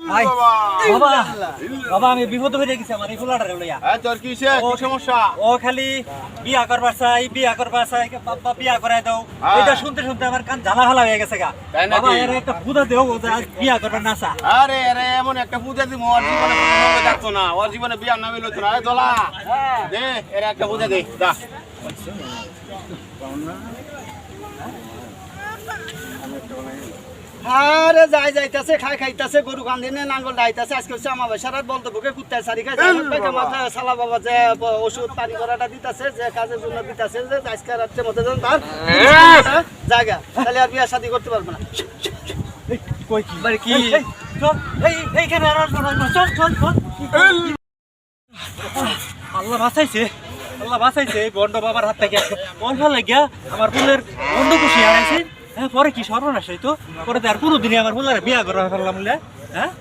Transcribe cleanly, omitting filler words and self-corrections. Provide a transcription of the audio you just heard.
বাবা বাবা আমি বিপদ হয়ে গেছি আমার এই ফুলাটারে লইয়া তোর কিসে কি সমস্যা? ও খালি বিয়া করবার চাই বাবা বিয়া করাই দাও। এটা শুনতে শুনতে আমার কান জ্বালা হালা হয়ে গেছে গা। বাবা এর একটা পূজা দেও ও যে বিয়া করবার না চা। আরে আরে এমন একটা পূজা দিব ওর জীবনে কোনো যাচ্ছে না, ওর জীবনে বিয়ার নামে লইতো না। দলা দে এর একটা পূজা দে দা। আরে যাইতাছে খাইতাছে গরু কান্দিনে নাঙ্গল ডাইতাছে আজকে হচ্ছে আমাদের সারাত বলতে বুকে কুত্তায় সারি খাইছে সালা বাবা যে ওষুধ পানি করাটা দিতাছে যে কাজের জন্য দিতাছে যে আজকে রাত্রে মধ্যে তার জায়গা তাহলে আর বিয়া শাদী করতে পারবো না। কই কি মানে কি চল এইখানে আর চল আল্লাহ বাঁচাইছে এই বন্ড বাবার হাত থেকে অল্প লাগিয়া আমার ফুলের বন্ধ খুশি হারাইছে। হ্যাঁ পরে কি সর্বনাশ হইতো পরে তো আর কোনোদিনই আমার ফুলের বিয়া করা ফেললাম হ্যাঁ।